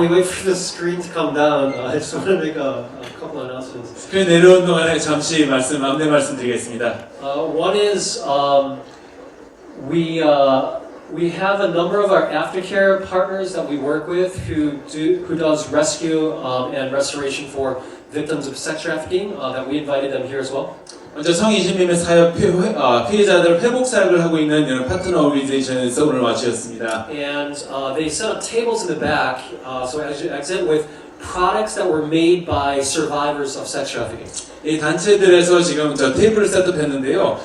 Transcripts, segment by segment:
we wait for the screen to come down, I just want to make a couple announcements. 스크린 내려온 동안에 잠시 안내 말씀드리겠습니다. One is we have a number of our aftercare partners that we work with who does rescue and restoration for victims of sex trafficking. That we invited them here as well. 먼저 성인신림의 사역 피해자들 회복 사역을 하고 있는 이런 파트너 오르가니제이션에서 오늘 와주셨습니다. And they set up tables in the back, so as you exit with products that were made by survivors of sex trafficking. 이 단체들에서 지금 저 테이블을 셋업했는데요.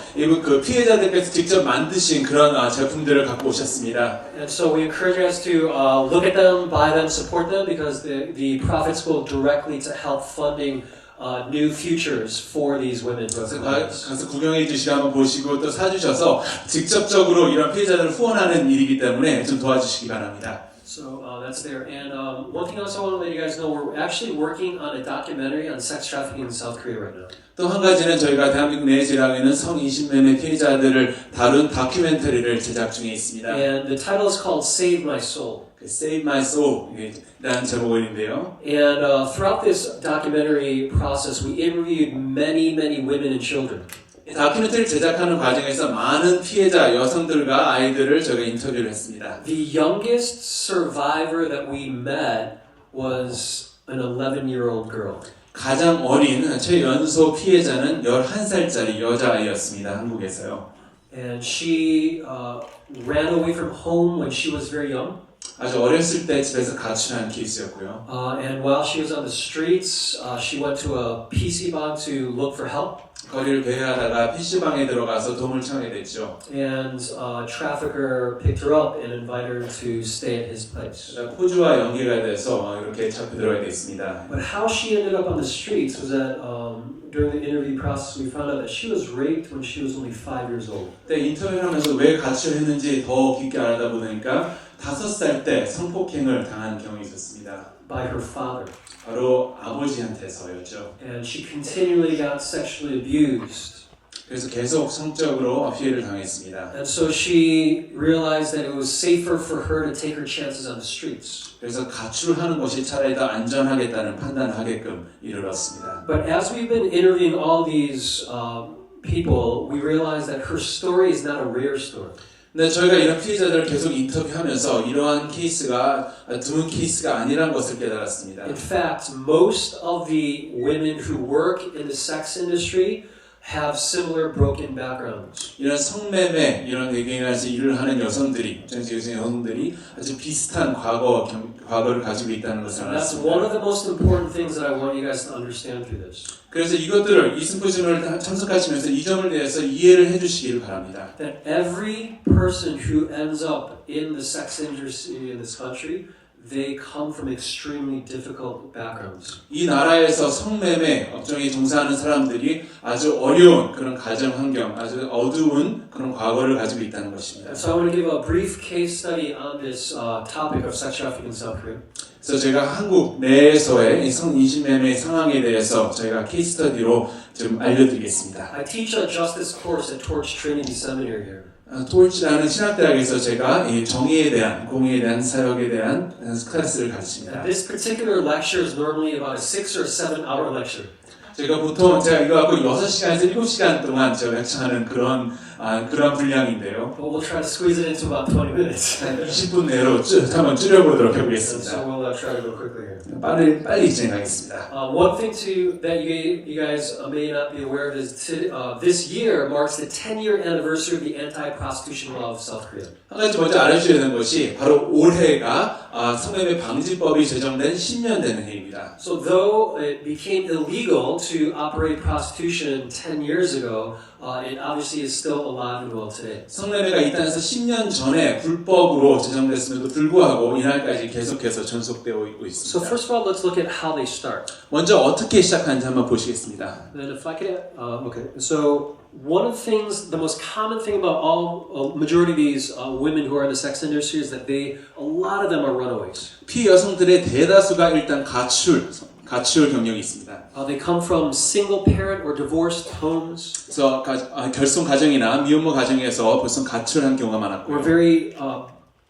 그 피해자들께서 직접 만드신 그런 제품들을 갖고 오셨습니다. And so we encourage you guys to look at them, buy them, support them, because the profits go directly to help funding new futures for these women. 가서 구경해 주시고 한번 보시고 또 사주셔서 직접적으로 이런 피해자들을 후원하는 일이기 때문에 좀 도와주시기 바랍니다. So that's there. And one thing else I want to let you guys know, we're actually working on a documentary on sex trafficking in South Korea right now. 또 한 가지는 저희가 대한민국 내에 지나고 있는 성인신매매 피해자들을 다룬 다큐멘터리를 제작 중에 있습니다. And the title is called Save My Soul. Save My Soul이라는 제목인데요. And throughout this documentary process, we interviewed many women and children. 다큐멘터리를 제작하는 과정에서 많은 피해자 여성들과 아이들을 저희가 인터뷰를 했습니다. The youngest survivor that we met was an 11-year-old girl. 가장 어린 최연소 피해자는 11살짜리 여자아이였습니다. 한국에서요. And she ran away from home when she was very young. 아주 어렸을 때 집에서 가출한 케이스였고요. And while she was on the streets, she went to a PC 방 to look for help. 거리를 배회하다가 PC방에 들어가서 도움을 청하게 됐죠. And a trafficker picked her up and invited her to stay at his place. 포주와 연계가 돼서 이렇게 잡혀 들어가게 됐습니다. But how she ended up on the streets was that during the interview process we found out that she was raped when she was only 5 years old. 그때 인터뷰를 하면서 왜 가출했는지 더 깊게 알아다 보니까 5살 때 성폭행을 당한 경험이 있었습니다. By her father. 바로 아버지한테서였죠. And she continually got sexually abused. 그래서 계속 성적으로 피해를 당했습니다. And so she realized that it was safer for her to take her chances on the streets. 그래서 가출하는 것이 차라리 더 안전하겠다는 판단을 하게끔 이르렀습니다. But as we've been interviewing all these people, we realized that her story is not a rare story. 근데 저희가 이런 피해자들을 계속 인터뷰하면서 이러한 케이스가 드문 케이스가 아니란 것을 깨달았습니다. In fact, most of the women who work in the sex industry have similar broken backgrounds. 이런 성매매 이런 외경에서 일을 하는 여성들이 아주 비슷한 과거를 가지고 있다는 것을 That's 알았습니다. one of the most important things that I want you guys to understand through this. 그래서 이것들을 이 심포지엄을 참석하시면서 이 점을 대해서 이해를 해주시기를 바랍니다. That every person who ends up in the sex industry in this country, they come from extremely difficult backgrounds. 이 나라에서 성매매 업종에 종사하는 사람들이 아주 어려운 그런 가정 환경, 아주 어두운 그런 과거를 가지고 있다는 것입니다. So I want to give a brief case study on this topic of sex trafficking in South Korea. 그래서 제가 한국 내에서의 이 성인신매매 상황에 대해서 저희가 케이스 스터디로 좀 알려드리겠습니다. I teach a justice course at Torch Trinity Seminary here. 토일치라는 신학대학에서 제가 이 정의에 대한, 공의에 대한 사역에 대한 클래스를 가르칩니다. This particular lecture is normally about a 6 or 7 hour lecture. 제가 보통 이거 갖고 6시간에서 7시간 동안 제가 lecture하는 그런 분량인데요. But we'll try to squeeze it into about 20 minutes. 20분 내로 한번 줄여보도록 So 해보겠습니다. we'll try to go quickly here. 빨리 진행하겠습니다. One thing that you guys may not be aware of is this year marks the 10-year anniversary of the anti-prostitution law of South Korea. 한 가지 먼저 알아주셔야 되는 것이 바로 올해가 성매매 방지법이 제정된 10년 되는 해입니다. So though it became illegal to operate prostitution 10 years ago, it obviously is still alive and well today. 성매매가 이 땅에서 10년 전에 불법으로 제정됐음에도 불구하고 이날까지 계속해서 전속되고 있고 있습니다. So first of all, let's look at how they start. 먼저 어떻게 시작하는지 한번 보시겠습니다. Then if I could, okay. So one of the things, the most common thing about majority of these women who are in the sex industry is that a lot of them are runaways. 피여성들의 대다수가 일단 가출 경력이 있습니다. They come from single parent or divorced homes. 그래서 결손 가정이나 미혼모 가정에서 벌써 가출한 경우가 Or 많았고요. very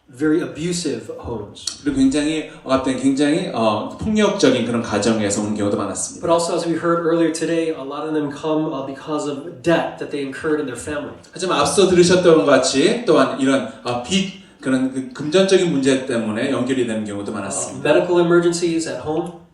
very abusive homes. 그리고 굉장히 억압된 굉장히 폭력적인 그런 가정에서 온 경우도 많았습니다. But also, as we heard earlier today, a lot of them come because of debt that they incurred in their family. 하지만 앞서 들으셨던 것 같이 또한 이런 빚 그런 그 금전적인 문제 때문에 연결이 되는 경우도 많았습니다. Medical emergencies at home.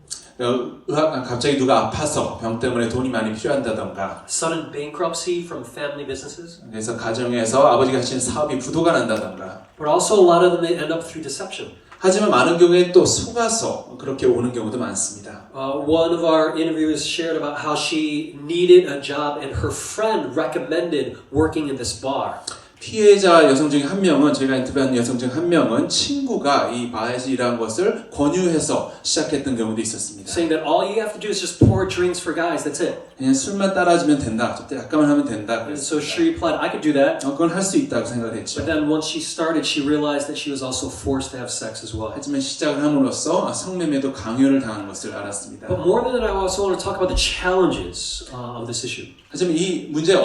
갑자기 누가 아파서 병 때문에 돈이 많이 필요한다던가 Sudden bankruptcy from family businesses. 그래서 가정에서 아버지가 하시는 사업이 부도가 난다던가 But also a lot of them they end up through deception. 하지만 많은 경우에 또 속아서 그렇게 오는 경우도 많습니다. One of our interviewers shared about how she needed a job and her friend recommended working in this bar. 피해자 여성 중에 한 명은 저희가 인터뷰한 여성 중 한 명은 친구가 이 바에서 일한 것을 권유해서 시작했던 경우도 있었습니다. Saying that all you have to do is just pour drinks for guys. That's it. 그냥 술만 따라주면 된다. 좀 약간만 하면 된다. And so she replied, I could do that. 그건 할 수 있다고 생각을 했죠. But then once she started, she realized that she was also forced to have sex as well. 하지만 시작을 함으로써 성매매도 강요를 당하는 것을 알았습니다. But more than that, I also want to talk about the challenges of this issue. 하지만 이 문제의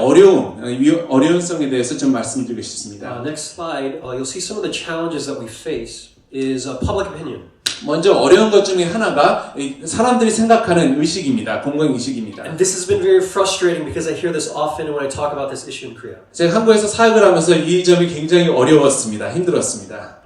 어려움성에 대해서 좀 말씀드리고 싶습니다. Next slide, you'll see some of the challenges that we face is public opinion. 먼저 어려운 것 중에 하나가 사람들이 생각하는 의식입니다. 공공의식입니다. And this has been very frustrating because I hear this often when I talk about this issue in Korea. 제가 한국에서 사역을 하면서 이 점이 굉장히 어려웠습니다. 힘들었습니다.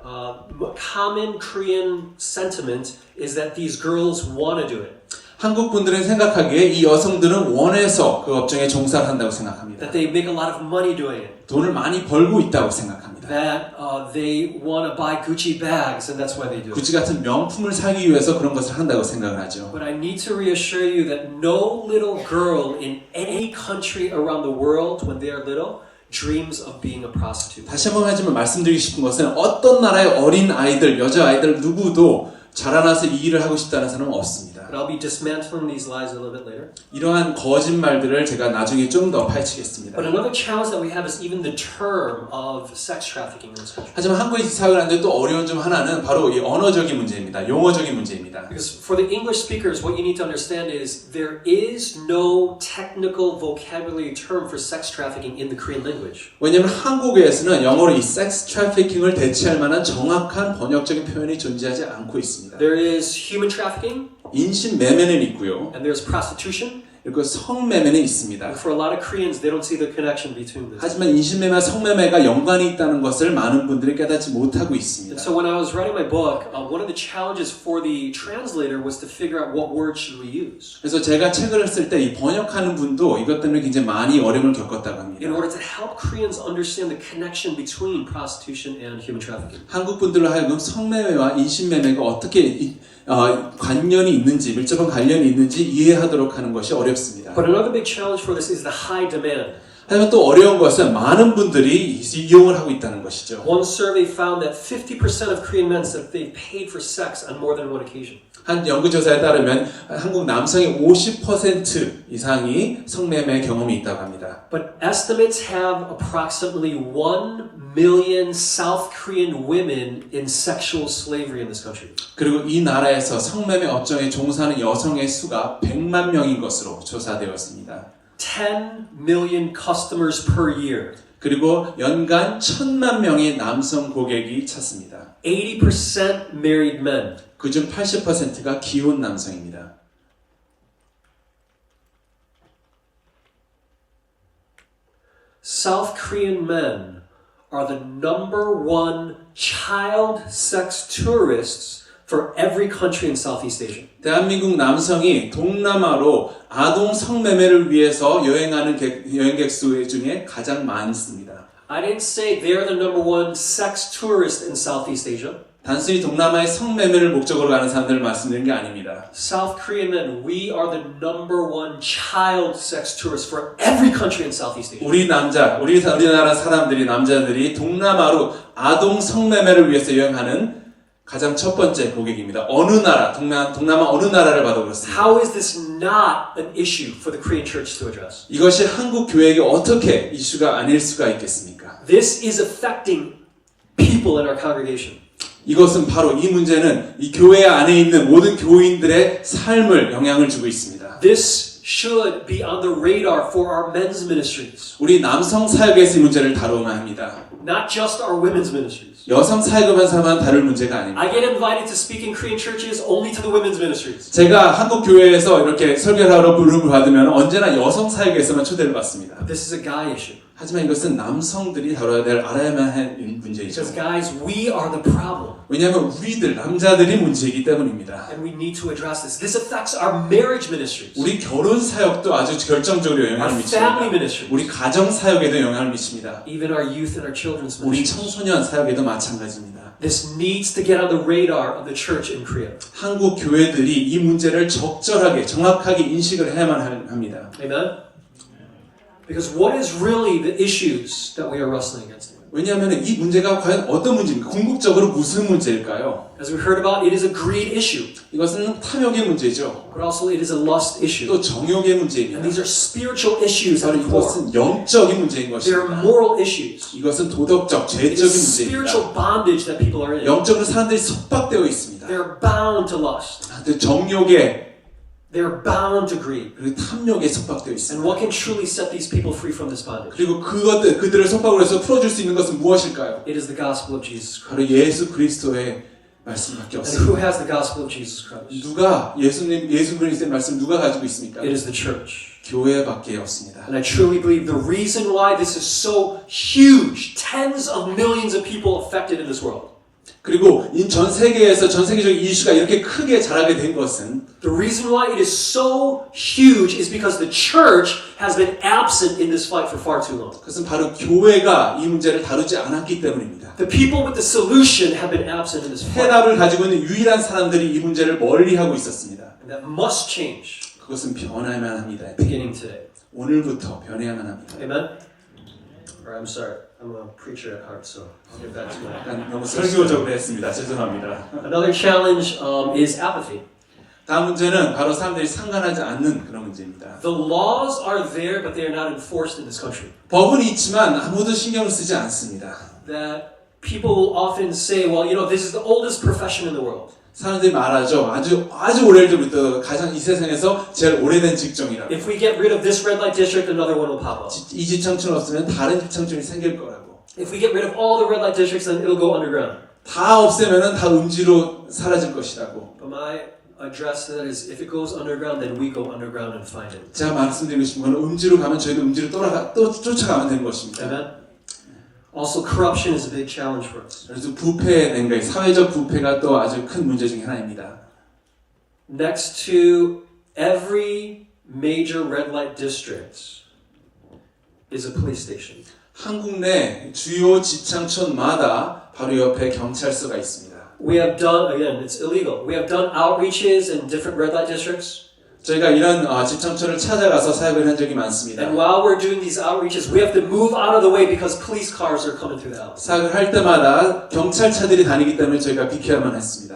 Common Korean sentiment is that these girls want to do it. 한국 분들은 생각하기에 이 여성들은 원해서 그 업종에 종사를 한다고 생각합니다. That they make a lot of money doing it. 돈을 많이 벌고 있다고 생각합니다. That they want to buy Gucci bags and that's why they do it. 구찌 같은 명품을 사기 위해서 그런 것을 한다고 생각을 하죠. But I need to reassure you that no little girl in any country around the world when they are little dreams of being a prostitute. 다시 한번 하지만 말씀드리고 싶은 것은 어떤 나라의 어린 아이들, 여자 아이들 누구도 자라나서 이 일을 하고 싶다는 사람은 없습니다. But I'll be dismantling these lies a little bit later. 이러한 거짓말들을 제가 나중에 좀 더 파헤치겠습니다. But another challenge that we have is even the term of sex trafficking in this country. 하지만 한국에 사역을 하는데 또 어려운 점 하나는 바로 이 언어적인 문제입니다. 용어적인 문제입니다. Because for the English speakers, what you need to understand is there is no technical vocabulary term for sex trafficking in the Korean language. 왜냐하면 한국에서는 영어로 이 섹스 트래피킹을 대체할 만한 정확한 번역적인 표현이 존재하지 않고 있습니다. There is human trafficking. 인신매매는 있고요. And there's prostitution. 그리고 성매매는 있습니다. And for a lot of Koreans, they don't see the connection between this. 하지만 인신매매와 성매매가 연관이 있다는 것을 많은 분들이 깨닫지 못하고 And 있습니다. so when I was writing my book, one of the challenges for the translator was to figure out what word should we use. 그래서 제가 책을 쓸 때 이 번역하는 분도 이것 때문에 굉장히 많이 어려움을 겪었다고 합니다. In order to help Koreans understand the connection between prostitution and human trafficking. 한국 분들로 하여금 성매매와 인신매매가 어떻게 관련이 있는지, 밀접한 관련이 있는지 이해하도록 하는 것이 어렵습니다. But another big challenge for this is the high demand. 하지만 또 어려운 것은 많은 분들이 이용을 하고 있다는 것이죠. One survey found that 50% of Korean men said they've paid for sex on more than one occasion. 한 연구조사에 따르면 한국 남성의 50% 이상이 성매매 경험이 있다고 합니다. But estimates have approximately 1 million South Korean women in sexual slavery in this country. 그리고 이 나라에서 성매매 업종에 종사하는 여성의 수가 100만 명인 것으로 조사되었습니다. 10 million customers per year. 그리고 연간 1,000만 명의 남성 고객이 찾습니다. 80% married men. 그중 80%가 기혼 남성입니다. South Korean men are the number one child sex tourists for every country in Southeast Asia. 대한민국 남성이 동남아로 아동 성매매를 위해서 여행하는 여행객 수 중에 가장 많습니다. I didn't say they're the number one sex tourist in Southeast Asia. 단순히 동남아의 성매매를 목적으로 가는 사람들을 말씀드리는 게 아닙니다. South Korean men, we are the number one child sex tourists for every country in Southeast Asia. 우리나라 사람들이, 남자들이 동남아로 아동 성매매를 위해서 여행하는 가장 첫 번째 고객입니다. 어느 나라, 동남아 어느 나라를 봐도 그렇습니다. How is this not an issue for the Korean church to address? 이것이 한국 교회에게 어떻게 이슈가 아닐 수가 있겠습니까? This is affecting people in our congregation. 이것은 바로 이 문제는 이 교회 안에 있는 모든 교인들의 삶을 영향을 주고 있습니다. This should be on the radar for our men's ministries, 우리 남성 사역에서 이 문제를 다루어야 합니다. not just our women's ministries. 여성 사역에서만 다룰 문제가 아닙니다. I get invited to speak in Korean churches only to the women's ministries. 제가 한국 교회에서 이렇게 설교를 하러 부름을 받으면 언제나 여성 사역에서만 초대를 받습니다. But this is a guy issue. 하지만 이것은 남성들이 다뤄야 될 알아야만 할 문제이죠. Because guys, we are the problem. 왜냐하면 우리들 남자들이 문제이기 때문입니다. And we need to address this. This affects our marriage ministries, 우리 결혼 사역도 아주 결정적으로 our 영향을 family 미칩니다. ministries, 우리 가정 사역에도 영향을 미칩니다. even our youth and our children's 우리 ministries. 청소년 사역에도 마찬가지입니다. This needs to get on the radar of the church in Korea. 한국 교회들이 이 문제를 적절하게 정확하게 인식을 해야만 합니다. Amen? Because what is really the issues that we are wrestling against? 왜냐하면 이 문제가 과연 어떤 문제입니까? 궁극적으로 무슨 문제일까요? As we heard about, it is a greed issue, 이것은 탐욕의 문제죠. but also it is a lust issue. 또 정욕의 And 문제입니다. these are spiritual issues at 바로 the core. 이것은 영적인 문제인 They are 것입니다. moral issues. 이것은 도덕적, It 죄적인 is 문제입니다. spiritual bondage that people are in. 영적으로 사람들이 속박되어 있습니다. They're bound to lust. 정욕에 They're bound to greed. 그리고 탐욕에 속박되어 And 있습니다. what can truly set these people free from this bondage? 그리고 그들을 속박으로 해서 풀어줄 수 있는 것은 무엇일까요? It is the gospel of Jesus Christ. 바로 예수 그리스도의 말씀밖에 And 없습니다. who has the gospel of Jesus Christ? 누가 예수 그리스도의 말씀 누가 가지고 있습니까? It is the church. 교회밖에 없습니다. And I truly believe the reason why this is so huge, tens of millions of people affected in this world. 그리고 전 세계에서 전 세계적인 이슈가 이렇게 크게 자라게 된 것은 The reason why it is so huge is because the church has been absent in this fight for far too long. 그것은 바로 교회가 이 문제를 다루지 않았기 때문입니다. The people with the solution have been absent in this fight. 해답을 가지고 있는 유일한 사람들이 이 문제를 멀리하고 있었습니다. And that must change 그것은 변해야만 합니다. beginning today. 오늘부터 변해야만 합니다. Amen? Or I'm sorry, I'm a preacher at heart, so I'll get back to my... 약간 너무 설교적으로 했습니다. 죄송합니다. Another challenge is apathy. 다음 문제는 바로 사람들이 상관하지 않는 그런 문제입니다. The laws are there, but they are not enforced in this country. 법은 있지만 아무도 신경을 쓰지 않습니다. That people will often say, well, you know, this is the oldest profession in the world. 사람들이 말하죠. 아주 오래전부터 가장 이 세상에서 제일 오래된 직종이라고. If we get rid of this red light district, another one will pop up. 이 지청춘 없으면 다른 지청춘이 생길 거라고. If we get rid of all the red light districts, then it'll go underground. 다 없애면은 다 음지로 사라질 것이라고. But my address to that is, if it goes underground, then we go underground and find it. 제가 말씀드리고 싶은 건 음지로 가면 저희도 음지로 또 쫓아가면 되는 것입니다. Amen? Also, corruption is a big challenge for us. 그래서 부패된 거, 사회적 부패가 또 아주 큰 문제 중에 하나입니다. Next to every major red light district is a police station. 한국 내 주요 지청촌마다 바로 옆에 경찰서가 있습니다. We have done, again, it's illegal. We have done outreaches in different red light districts. 저희가 이런 지청촌을 찾아가서 사역을 한 적이 많습니다. And while we're doing these outreaches, we have to move out of the way because police cars are coming through the house. 사역을 할 때마다 경찰차들이 다니기 때문에 저희가 비켜야만 했습니다.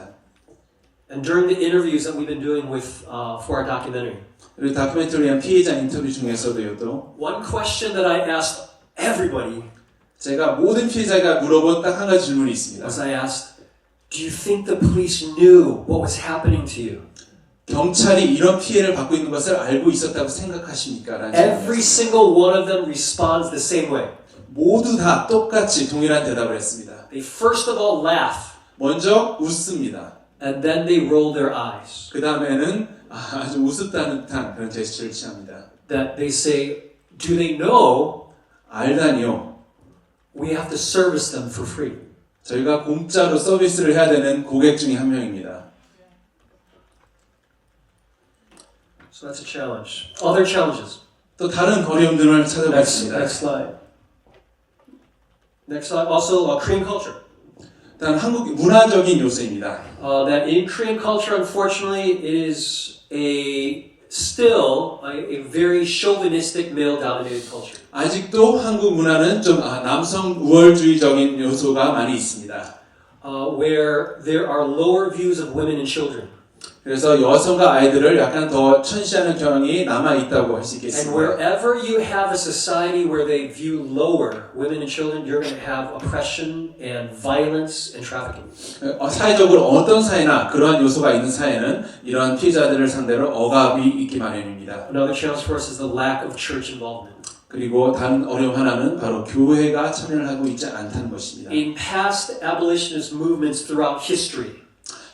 And during the interviews that we've been doing with for our documentary, 그리고 다큐멘터리한 피해자 인터뷰 중에서도요, 또 one question that I asked everybody 제가 모든 피해자가 물어본 딱 한 가지 질문이 있습니다. was I asked, do you think the police knew what was happening to you? 경찰이 이런 피해를 받고 있는 것을 알고 있었다고 생각하십니까? 라는 Every 질문이었습니다. single one of them responds the same way. 모두 다 똑같이 동일한 대답을 했습니다. They first of all laugh, 먼저 웃습니다. and then they roll their eyes. 그 다음에는 아주 우습다는 듯한 그런 제스처를 취합니다. That they say, do they know 알다니요. we have to service them for free? 저희가 공짜로 서비스를 해야 되는 고객 중에 한 명입니다. So that's a challenge. Other challenges. 또 다른 어려움들을 Next 찾아보겠습니다. slide. Next slide. Also, Korean culture. 일단 한국 문화적인 요소입니다. That in Korean culture, unfortunately, is still a very chauvinistic, male-dominated culture. 아직도 한국 문화는 좀 남성 우월주의적인 요소가 많이 있습니다. Where there are lower views of women and children. 그래서 여성과 아이들을 약간 더 천시하는 경향이 남아 있다고 할 수 And 있겠습니다. wherever you have a society where they view lower women and children, you're going to have oppression and violence and trafficking. 사회적으로 어떤 사회나 그러한 요소가 있는 사회는 이러한 피해자들을 상대로 억압이 있기 마련입니다. Another challenge for us is the lack of church involvement. 그리고 다른 어려움 하나는 바로 교회가 참여를 하고 있지 않다는 것입니다. In past abolitionist movements throughout history,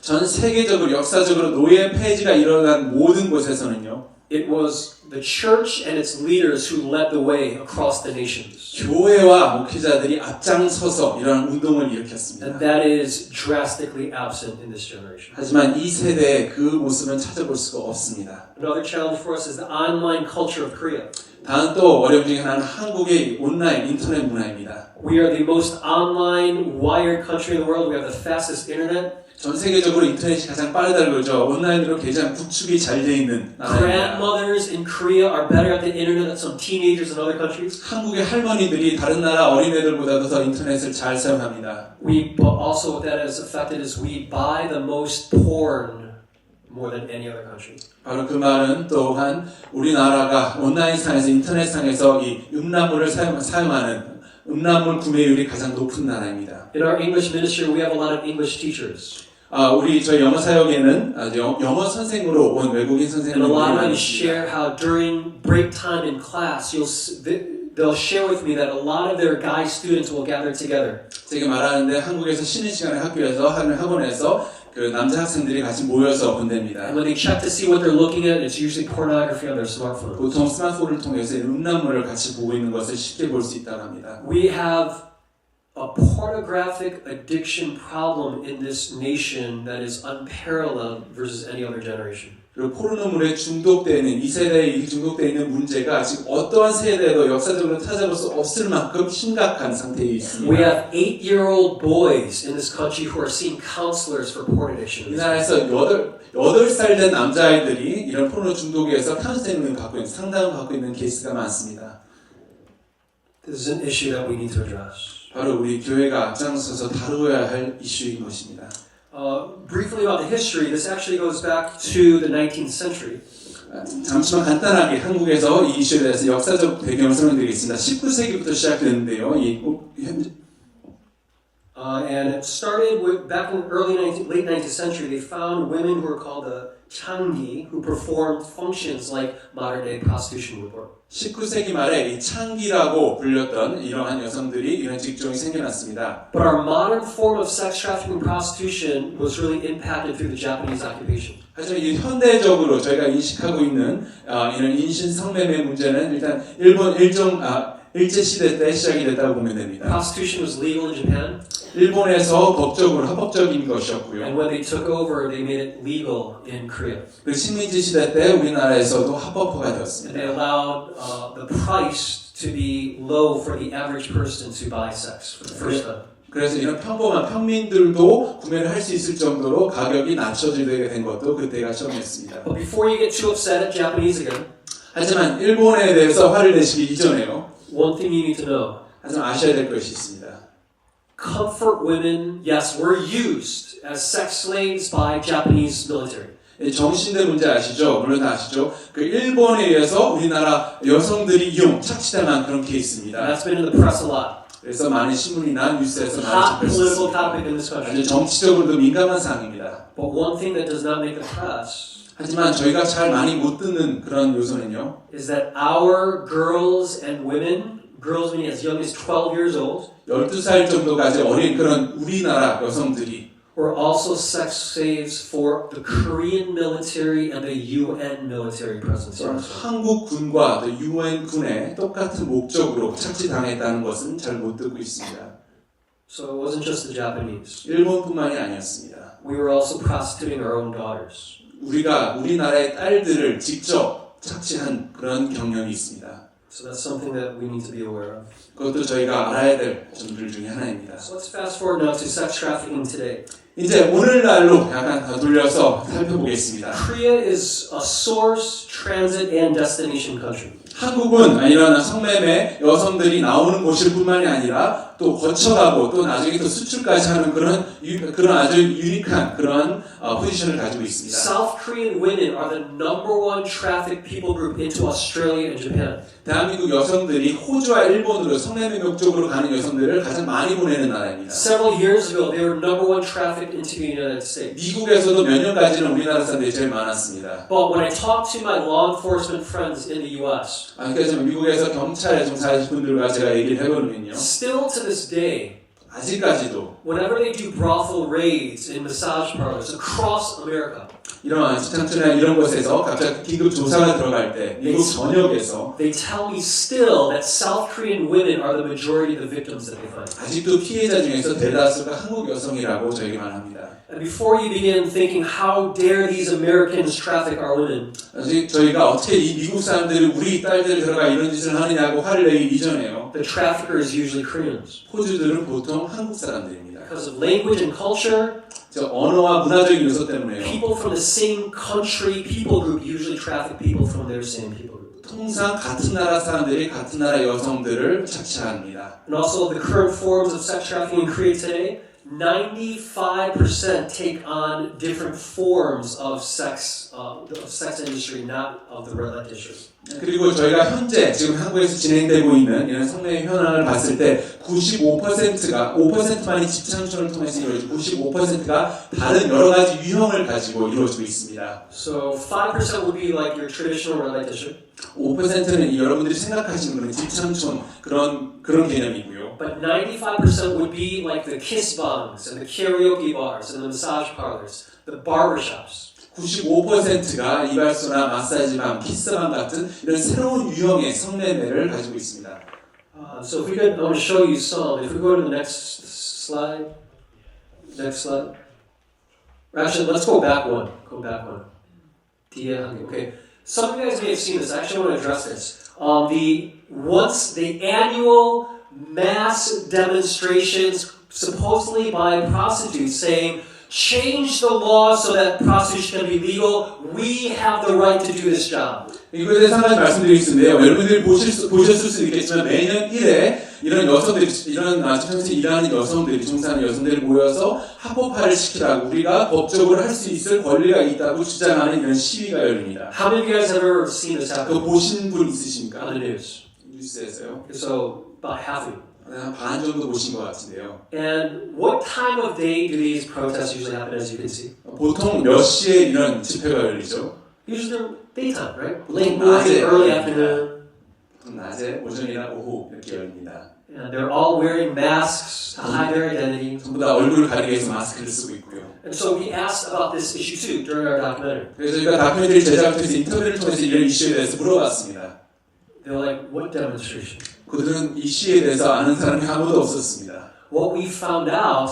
전 세계적으로 역사적으로 노예 폐지가 일어난 모든 곳에서는요. it was the church and its leaders who led the way across the nations. 교회와 목회자들이 앞장서서 이러한 운동을 And 일으켰습니다. that is drastically absent in this generation. 하지만 이 세대의 그 모습은 찾아볼 수가 없습니다. Another challenge for us is the online culture of Korea. 다음 또 어려움 중에 하나는 한국의 온라인 인터넷 문화입니다. We are the most online wired country in the world. We have the fastest internet. 전 세계적으로 인터넷이 가장 빠르다는 거죠. 온라인으로 가장 구축이 잘 돼 있는 나라입니다. Grandmothers in Korea are better at the internet than some teenagers in other countries. 한국의 할머니들이 다른 나라 어린애들보다도 더 인터넷을 잘 사용합니다. But also what that has affected is we buy the most porn more than any other country. 바로 그 말은 또한 우리나라가 온라인상에서 인터넷상에서 이 음란물을 사용하는 음란물 구매율이 가장 높은 나라입니다. In our English ministry, we have a lot of English teachers. 저희 영어 사역에는 영어 선생으로 온 외국인 And a 선생님들이 lot of them 많이 share how during break time in class, they'll share with me that a lot of their guy students will gather together. 제가 말하는데 한국에서 쉬는 시간에 학교에서 하는 학원에서 그 남자 학생들이 같이 모여서 본답니다. And when they check to see what they're looking at, it's usually pornography on their smartphone. 보통 스마트폰을 통해서 음란물을 같이 보고 있는 것을 쉽게 볼 수 있다고 합니다. We have a pornographic addiction problem in this nation that is unparalleled versus any other generation. 그리고 포르노물에 중독되는 이 세대에 중독되어 있는 문제가 지금 어떠한 세대에도 역사적으로 찾아볼 수 없을 만큼 심각한 상태에 있습니다. We have 8-year-old boys in this country who are seeing counselors for porn addiction. 이 나라에서 8살 된 남자아이들이 이런 포르노 중독에서 카운셀링을 받고 있는 상담을 받고 있는 케이스가 많습니다. This is an issue that we need to address. 바로 우리 교회가 앞장서서 다루어야 할 이슈인 것입니다. Briefly about the history, this actually goes back to the 19th century. 잠시만 간단하게 한국에서 이 이슈에 대해서 역사적 배경을 설명드리겠습니다. 19세기부터 시작되는데요. And it started back in late 19th century. They found women who were called the changi, who performed functions like modern-day prostitution would work. 19세기 말에 이 창기라고 불렸던 이러한 여성들이 이런 직종이 생겨났습니다. But our modern form of sex trafficking and prostitution was really impacted through the Japanese occupation. 하지만 이 현대적으로 저희가 인식하고 있는 이런 인신 성매매 문제는 일단 일제 시대 때 시작이 됐다고 보면 됩니다. Prostitution was legal in Japan. 일본에서 법적으로 합법적인 것이었고요. And when they took over, they made it legal in Korea. 그 식민지 시대 때 우리나라에서도 합법화가 And 되었습니다. they allowed the price to be low for the average person to buy sex for the first time. 그래서 이런 평범한 평민들도 구매를 할 수 있을 정도로 가격이 낮춰지게 된 것도 그때가 처음이었습니다. But before you get too upset at Japanese again, 하지만 일본에 대해서 화를 내시기 이전에요. one thing you need to know. 하지만 아셔야 될 것이 있습니다. Comfort women, yes, were used as sex slaves by Japanese military. 정신대 문제 아시죠? 물론 다 아시죠? 그 일본에 의해서 우리나라 여성들이 착취당한 그런 케이스입니다. That's been in the press a lot. 그래서 많은 신문이나 뉴스에서 Hot 많이 접할 수 political 있습니다. topic in this country. 아주 정치적으로도 민감한 사항입니다. But one thing that does not make the press 하지만 저희가 잘 많이 못 듣는 그런 요소는요. is that our girls and women, girls meaning as young as 12 years old, 12살 정도까지 어린 그런 우리나라 여성들이 were also sex slaves for the Korean military and the UN military presence here. 한국 군과 UN 군의 똑같은 목적으로 착취당했다는 것은 잘 못 듣고 있습니다. So it wasn't just the Japanese. 일본뿐만이 아니었습니다. We were also prostituting our own daughters. 우리가 우리나라의 딸들을 직접 착취한 그런 경력이 있습니다. So that's something that we need to be aware of. 그것도 저희가 알아야 될 점들 중에 하나입니다. So let's fast forward now to sex trafficking today. 이제 오늘날로 약간 더 돌려서 살펴보겠습니다. Korea is a source, transit, and destination country. 한국은 이런 성매매 여성들이 나오는 곳일 뿐만이 아니라 또 거쳐가고 또 나중에 또 수출까지 하는 그런 아주 유니크한 그런 포지션을 가지고 있습니다. South Korean women are the #1 trafficked people group into Australia and Japan. 대한민국 여성들이 호주와 일본으로 성매매 목적으로 가는 여성들을 가장 많이 보내는 나라입니다. Several years ago, they were #1 trafficked into the United States. 미국에서도 몇 년까지는 우리나라 사람들이 제일 많았습니다. But when I talk to my law enforcement friends in the U.S., 그래서 미국에서 경찰에 종사하신 분들과 제가 얘기를 해보면요. still to this day, 아직까지도 whenever they do brothel raids in massage parlors across America, 이런 직장촌이나 이런 곳에서 갑자기 긴급 조사가 들어갈 때 미국 전역에서 they tell me still that South Korean women are the majority of the victims that they find. 아직도 피해자 중에서 대다수가 한국 여성이라고 저에게 말합니다. And before you begin thinking, how dare these Americans traffic our women, 아직 저희가 어떻게 이 미국 사람들이 우리 딸들 들어가 이런 짓을 하느냐고 화를 내기 이전에요. the trafficker is usually Koreans. 호주들은 보통 한국 사람들입니다. Because of language and culture, 저 언어와 문화적인 요소 때문에요. people from the same country, people group usually traffic people from their same people group. 통상 같은 나라 사람들이 같은 나라 여성들을 착취합니다. And also the current forms of sex trafficking in Korea today, 95% take on different forms of sex industry, not of the red light district. 그리고 저희가 현재 지금 한국에서 진행되고 있는 이런 성매매 현황을 봤을 때 95%가 5%만이 집창촌을 통해서 이루어지고 95%가 다른 여러 가지 유형을 가지고 이루어지고 있습니다. So 5% would be like your traditional red light district. 5%는 여러분들이 생각하시는 그런 집창촌 그런 개념이고요. But 95% would be like the kiss bangs and the karaoke bars and the massage parlors, the barbershops. 95%가 이발소나 마사지방, 키스방 같은 이런 새로운 유형의 성매매를 가지고 있습니다. So if we could, I want to show you some. If we go to the next slide. Next slide. Actually, let's go back one. Go back one. Okay. Some of you guys may have seen this. I actually want to address this. The annual mass demonstrations supposedly by prostitutes saying, change the law so that prostitution can be legal. We have the right to do this job. 이거에 대해서 한 가지 말씀드리겠는데요. 여러분들이 보셨을 수도 있겠지만 매년 1회 이런 여성들이 이런 집창촌에서 일하는 여성들이 종사하는 여성들이 모여서 합법화를 시키라고 우리가 법적으로 할 수 있을 권리가 있다고 주장하는 이런 시위가 열립니다. How many of you guys have ever seen this happen? 그거 보신 분 있으십니까? On the news. 뉴스에서요. So about half of you. 한 반 정도 보신 것 같은데요. And what time of day do these protests usually happen, as you can see? 보통 몇 시에 이런 집회가 열리죠? Usually they're daytime, right? Late morning, early afternoon. 낮에, 오전이나 오후 이렇게 열립니다. And they're all wearing masks to hide their identity. 전부 다 얼굴을 가리기 위해서 마스크를 쓰고 있고요. And so we asked about this issue too during our documentary. 그래서 저희가 다큐멘터리 제작을 통해서 인터뷰를 통해서 이런 이슈에 대해서 물어봤습니다. They're like, what demonstration? 그들은 이 시에 대해서 아는 사람이 아무도 없었습니다. What we found out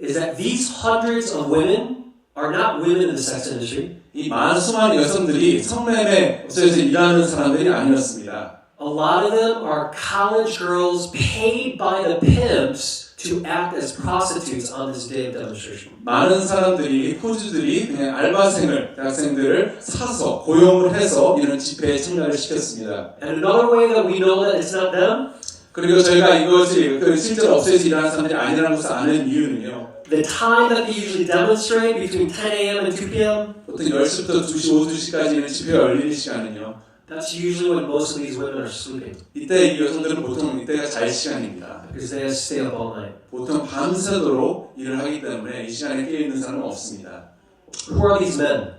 is that these hundreds of women are not women in the sex industry. 이 많은 수많은 여성들이 성매매 업소에서 일하는 사람들이 아니었습니다. A lot of them are college girls paid by the pimps to act as prostitutes on this day of demonstration. 많은 사람들이 포주들이 그냥 알바생을 대학생들을 사서 고용을 해서 이런 집회에 참가를 시켰습니다. And another way that we know that it's not them. 그리고 저희가 이것이 실제로 업소에서 일하는 사람들이 아니라는 것을 아는 이유는요. The time that they usually demonstrate between 10 a.m. and 2 p.m. 보통 10시부터 2시, 오후 2시까지 있는 집회가 열리는 시간은요. That's usually when most of these women are sleeping. 이때 이 여성들은 보통 이때가 잘 시간입니다. Because they have to stay up all night. 보통 밤새도록 일을 하기 때문에 이 시간에 깨어 있는 사람은 없습니다. Who are these men?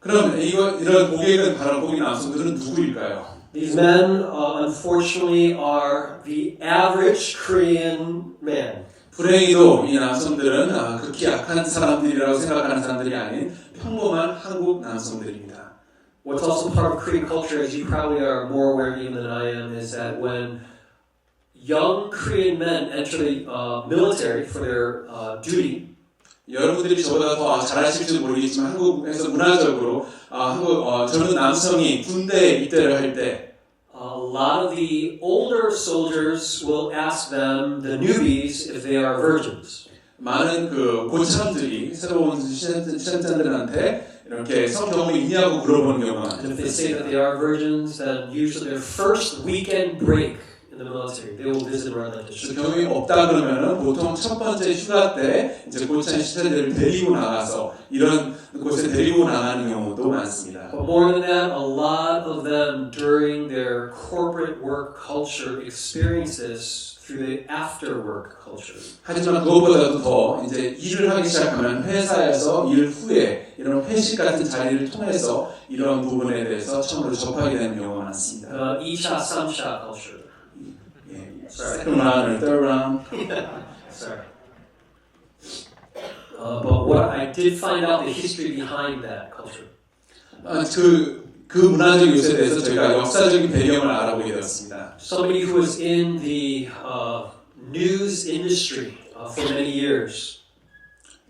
그럼 이런 고객은 바로 고객 남성들은 누구일까요? These men, unfortunately, are the average Korean man. 불행히도 이 남성들은 극히 약한 사람들이라고 생각하는 사람들이 아닌 평범한 한국 남성들입니다. What's also part of Korean culture, as you probably are more aware even than I am, is that when young Korean men enter the military for their duty, 여러분들이 저보다 더 잘 아실지 모르겠지만 한국에서 문화적으로 젊은 남성이 군대에 입대를 할 때 a lot of the older soldiers will ask them, the newbies, if they are virgins. 많은 고참들이 새로운 시즌들한테 이렇게 성경험이 있냐고 물어보는 경우가 And if 많아요. they say that they are virgins, then usually their first weekend break in the military, they will visit around that 그래서 district. 경험이 없다 그러면은 보통 첫 번째 휴가 때 이제 고참 시체들을 데리고 나가서 이런 곳에 데리고 나가는 경우도 많습니다. But more than that, a lot of them during their corporate work culture experience this through the after work culture. 하지만 그것보다도 더 이제 일을 하기 시작하면 회사에서 일 후에 이런 회식 같은 자리를 통해서 이런 부분에 대해서 처음으로 접하게 되는 경우가 많습니다. 2차, 3차 culture. 예, second round or third round. Sorry. But what I did find out the history behind that culture. 그 문화적 요소에 대해서 저희가 역사적인 배경을 알아보게 되었습니다. Somebody who was in the news industry for many years.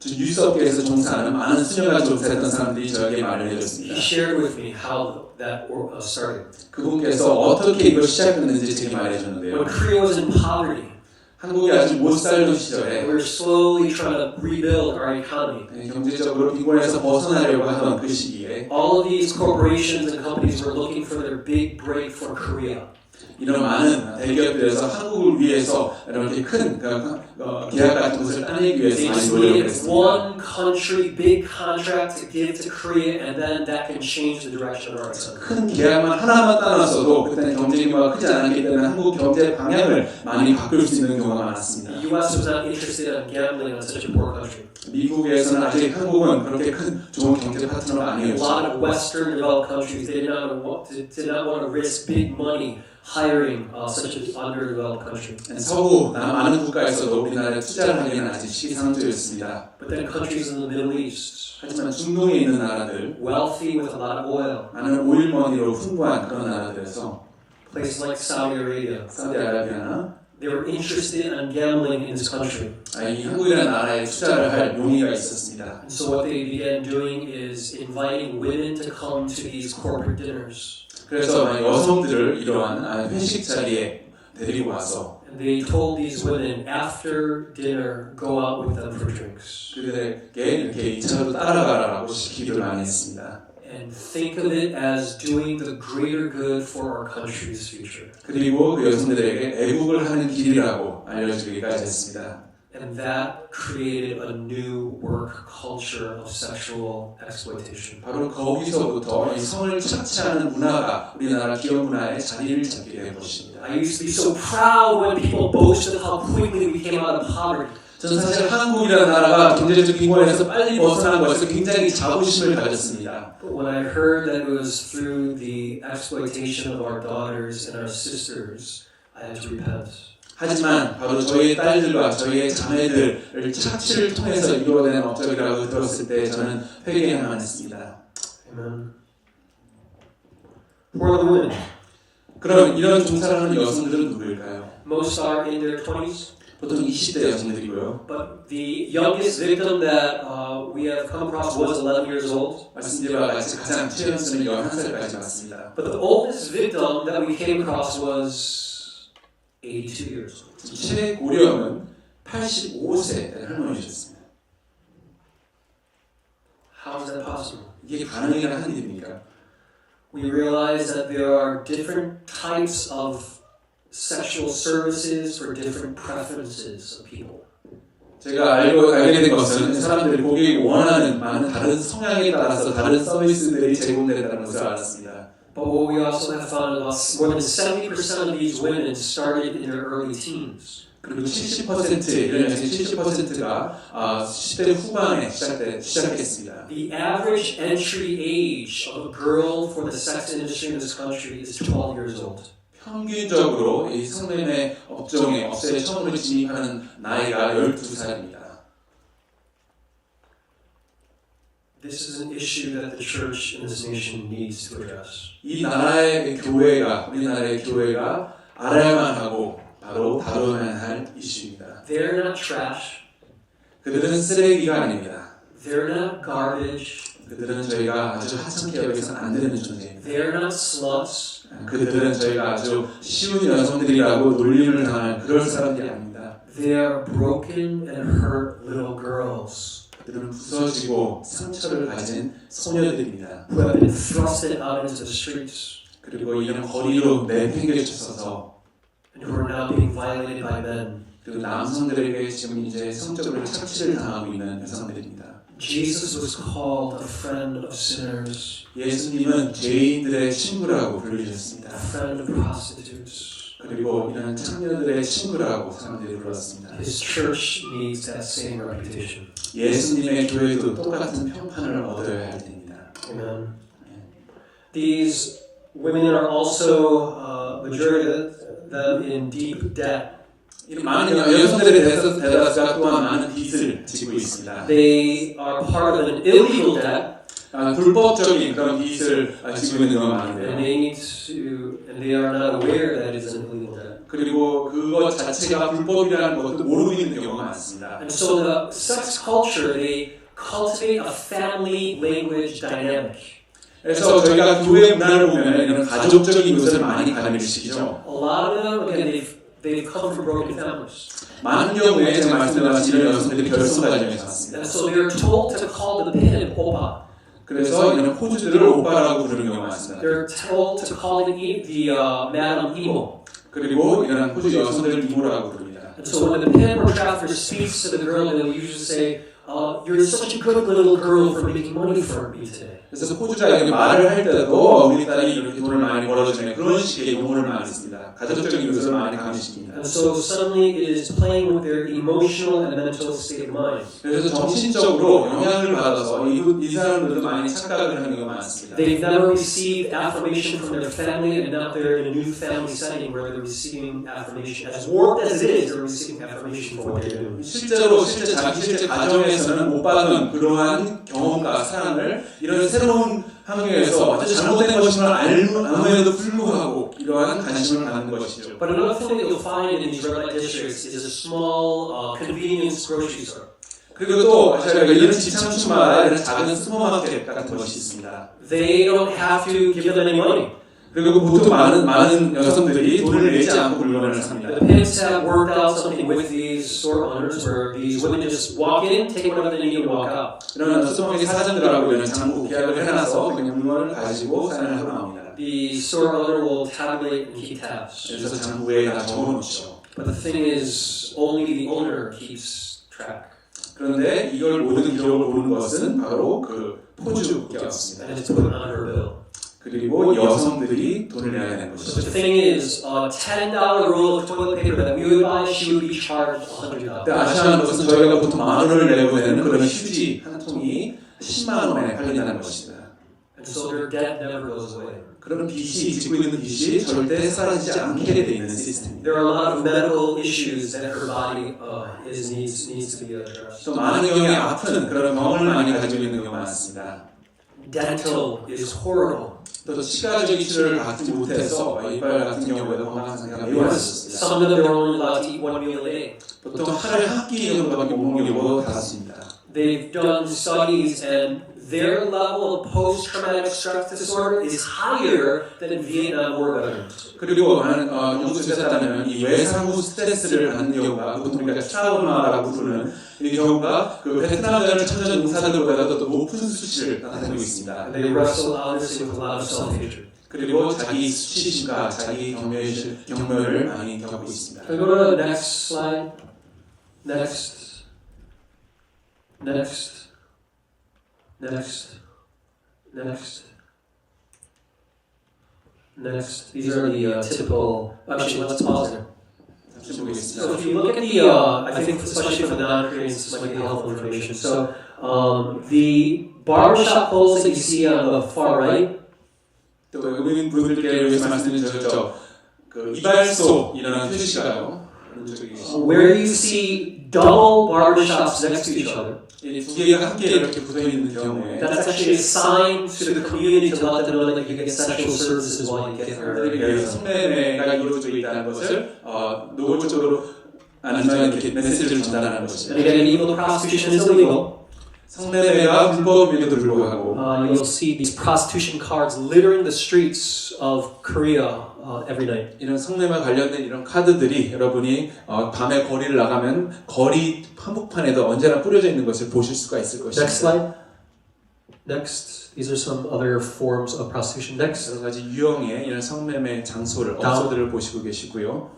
뉴스업계에서 종사하는 많은 수년간 종사했던 사람들이 저에게 말을 He 해줬습니다. shared with me how that started. 그분께서 어떻게 이걸 시작했는지 제게 말해줬는데요. When Korea was in poverty, 한국이 아직 못 살던 we 시절에 were slowly trying to rebuild our economy. 경제적으로 빈곤에서 벗어나려고 하던 그 시기에 All of these corporations and companies were looking for their big break for Korea. 이런 많은 대기업들에서 한국을 위해서 이렇게 큰 계약 같은 것을 따내기 위해서 They 많이 just 노력을 needed 했습니다. one country, big contract to give to Korea, and then that can change the direction of our economy. 큰 계약만 하나만 따놨어도 그때는 경제 규모가 크지 않았기 때문에 한국 경제 방향을 많이 바꿀 수 있는 경우가 많았습니다. The U.S. was not interested in gambling on such a poor country. 미국에서는 아직 한국은 그렇게 큰 좋은 경제 파트너가 A lot 아니었죠. of Western developed countries they did not want to risk big money hiring such an underdeveloped country. 서구 많은 국가에서도 우리나라에 투자를 하기에는 아직 시기상조였습니다. But then countries in the Middle East, 하지만 중동에 있는 나라들, wealthy with a lot of oil, 많은 오일머니로 풍부한 그런 나라들에서 places like Saudi Arabia, 사우디아라비아나 they were interested in gambling in this country. 이 한국이라는 나라에 투자를 할 용의가 있었습니다. And so what they began doing is inviting women to come to these corporate dinners. 그래서 여성들을 이러한 회식 자리에 데리고 와서 And they told these women after dinner, go out with them for drinks. 그들에게 이렇게 2차로 따라가라고 시키기를 많이 했습니다. And think of it as doing the greater good for our country's future. 그리고 그 여성들에게 애국을 하는 길이라고 알려주기까지 했습니다. And that created a new work culture of sexual exploitation. 바로 거기서부터 이 성을 착취하는 문화가 우리나라 기업 문화에 자리를 잡게 된 것입니다. I used to be so proud when people boasted how quickly we came out of poverty. 저는 사실 한국이라는 나라가 경제적 빈곤에서 빨리 벗어난 것에 굉장히 자부심을 가졌습니다. But when I heard that it was through the exploitation of our daughters and our sisters, I had to repent. 하지만 바로 저희의 딸들과 저희의 자매들을 착취를 통해서 이루어낸 업적이라고 들었을 때 저는 회개해야만 했습니다. Amen. Who are the women? 그럼 이런 종사를 하는 여성들은 누구일까요? Most are in their 20s. 보통 20대 여성들이고요. But the youngest victim that we have come across was 11 years old. 말씀드린 바와 같이 가장 최연소는 11살까지 왔습니다. But the oldest victim that we came across was 82 years old. 최고령은 85세 할머니셨습니다. How is that possible? 이게 가능이란 한 일입니까? We realize that there are different types of sexual services for different preferences of people. 제가 알게 된 것은 사람들이 보기 원하는 많은 다른 성향에 따라서 다른 서비스들이 제공된다는 것을 알았습니다. But what we also have found about more than 70% of these women started in their early teens. 그리고 70% 이런 여성 70%가 10대 후반에 시작했습니다. The average entry age of a girl for the sex industry in this country is 12 years old. 평균적으로 이 성매매 업체에 처음으로 진입하는 나이가 12살입니다. This is an issue that the church in this nation needs to address. 이 나라의 교회가 우리나라의 교회가 알아야만 하고 바로 다뤄야만 할 이슈입니다. They're not trash. 그들은 쓰레기가 아닙니다. They're not garbage. 그들은 저희가 아주 하찮게 여기서는 안 되는 존재입니다. They're not sluts. 그들은 저희가 아주 쉬운 여성들이라고 놀림을 당할 그런 사람들이 아닙니다. They are broken and hurt little girls. 그들은 부서지고 상처를 가진 소녀들입니다. who have been thrusted out into the streets 그리고 이런 거리로 내팽개쳐서 and who are now being violated by men. 그리고 남성들에게 지금 이제 성적으로 착취를 당하고 있는 여성들입니다. Jesus was called a friend of sinners, 예수님은 죄인들의 친구라고 불리셨습니다. a friend of prostitutes. 그리고 이런 청년들의 친구라고 사람들이 불렀습니다. His church needs that same reputation. 예수님의 교회도 똑같은 평판을 얻어야 할 때입니다. Amen. These women are also majority of them in deep debt. 이런 많은 여성들에 대해서 대다수가 또한 많은 빚을 지고 있습니다. They are part of an illegal debt, 불법적인 그런 빚을 지고 있는 경우가 and 많은데요. they are not aware that it's an illegal debt. 그리고 그것 자체가 불법이라는 것도 모르고 있는 경우가 많습니다. And so the sex culture, they cultivate a family language dynamic. 그래서 저희가 교회 문화를 보면 이런 가족적인 요소를 많이 가미를 시키죠. A lot of them, again, they've come from broken families. 많은 경우에 제가 말씀드린 이런 여성들이 결손 가정에서 왔습니다. And so they're told to call the pin opa. 그래서 이런 포주들을 오빠라고 부르는 경우가 많습니다. They're told to call the madam emo. 그리고 이런 포주 여성들을 이모라고 부릅니다. And so when the pin or drafter speaks to the girl, they'll usually say, "You're such a good little girl for making money for me today." 그래서 포주자에게 말을 할 때도 우리 딸이 이렇게 돈을 많이 벌어주네 그런 식의 용어를 많이 씁니다. 가족적인 요소를 많이 가미시킵니다. And so suddenly it is playing with their emotional and mental state of mind. 그래서 정신적으로 영향을 받아서 이 사람들도 많이 착각을 하는 경우가 많습니다. They've never received affirmation from their family, and now they're in a new family setting where they're receiving affirmation. As warped as it is, they're receiving affirmation for what they're doing. 실제 자기 가정에서는 못 받은 그러한 경험과 사랑을 이런 새로운 환경에서 아주 잘못된 것임을 알므에도 불구하고 이러한 관심을 갖는 것이죠. But another thing that you'll find in these red light districts is a small convenience grocery store. 그리고 또 저희가 이런 지창촌마다 이런 작은 슈퍼마켓 같은 것이 있습니다. They don't have to give them any money. 그리고 보통 많은 여성들이 돈을 내지 않고 물건을 삽니다. The pins have worked out something with these store owners where these women just walk in, take whatever they need, and walk out. 이런 슈퍼마켓 사장들하고 이런 장부 계약을 해놔서 그냥 물건을 가지고 사용을 하고 나옵니다. The store owner will tabulate and keep tabs. 그래서 장부에 다 적어놓죠. But the thing is, only the owner keeps track. 그런데 이걸 모든 기록을 보는 것은 바로 그 포주였습니다. And it's put on her bill. 그리고 여성들이 돈을 내야 되는 But 것이죠. the thing is, a $10 roll of toilet paper that we would buy, she would be charged 근데 $100. 아시아는 것은 저희가 보통 10,000원을 내고 되는 그런 휴지 한 통이 10만 원에 팔린다는 것입니다. And so their debt never goes away. 그런 빚이 짓고 있는 빚이 절대 사라지지 않게 돼 있는 시스템입니다. There are a lot of medical issues that her body needs to be addressed. 또 많은 경우에 아픈 그런 병을 많이 가지고 있는 경우가 많습니다. Dental is horrible. 또 치과적인 치료를 받지 못해서 이빨 같은 경우에도 건강 상태가 매우 안 좋습니다. Some of them they're only allowed to eat one meal a day. 보통 하루에 한 끼 정도밖에 못 먹는 경우가 다습니다. They've done studies and their level of post-traumatic stress disorder is higher than in Vietnam war veterans. 그리고 많은 연구조사에 따르면 이 외상 후 스트레스를 받는 경우가 보통 우리가 트라우마라고 부르는 이 경우가 그 베트남전을 참전 용사들보다도 더 높은 수치를 나타내고 있습니다. And they wrestle honestly with a lot of self-hatred. 그리고 자기 수치심과 자기 경멸을 많이 겪고 있습니다. Can we go to the next slide? Next. These are the typical. Actually, let's pause there. So if you look at the, I think especially for the non-Koreans, this might be helpful information. So the barbershop poles that you see on the far right, 또 외국인 분들께 위해서 말씀드린 그 이발소이라는 표시가요. where you see double barbershops next to each other. 이 두 개가 함께 이렇게 붙어 있는 경우에 That's actually a sign to the community to let them know that you get sexual services while you get there. 성매매가 이루어져 있다는 것을 노골적으로 아니면 이렇게 메시지를 전달하는 것이죠. And again, illegal prostitution is illegal. 성매매가 불법임에도 불구하고 you'll see these prostitution cards littering the streets of Korea every night. 이런 성매매 관련된 이런 카드들이 여러분이 밤에 거리를 나가면 거리 한복판에도 언제나 뿌려져 있는 것을 보실 수가 있을 것입니다. Next slide. Next. These are some other forms of prostitution. Next. 여러 가지 유형의 이런 성매매 장소를 업소들을 보시고 계시고요.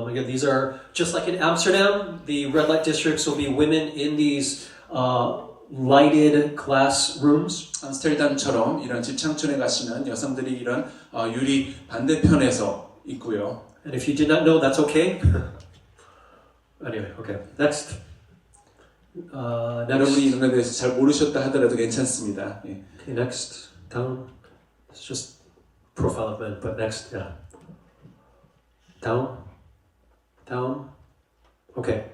Again, these are just like in Amsterdam, the red light districts will be women in these lighted glass rooms. 암스테르담처럼 이런 집창촌에 가시면 여성들이 이런 유리 반대편에서 있고요. And if you did not know, that's okay. Anyway, okay. Next. 여러분이 이런 데 대해서 잘 모르셨다 하더라도 괜찮습니다. 예. Okay, next. Down. It's just profile of men, but next, yeah. Down. Down. Okay.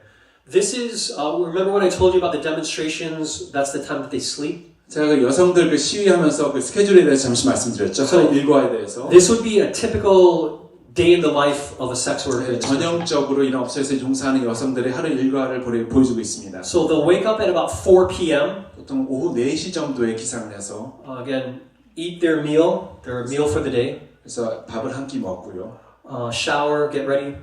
This is, remember when I told you about the demonstrations, that's the time that they sleep? 제가 그 여성들 그 시위하면서 그 스케줄에 대해서 잠시 말씀드렸죠. 하루 일과에 대해서. This would be a typical day in the life of a sex worker. 전형적으로 이런 업소에서 종사하는 여성들의 하루 일과를 보여주고 있습니다. So they'll wake up at about 4 p.m. 보통 오후 4시 정도에 기상을 해서 Again, eat their meal for the day. 그래서 밥을 한 끼 먹고요. Shower, get ready.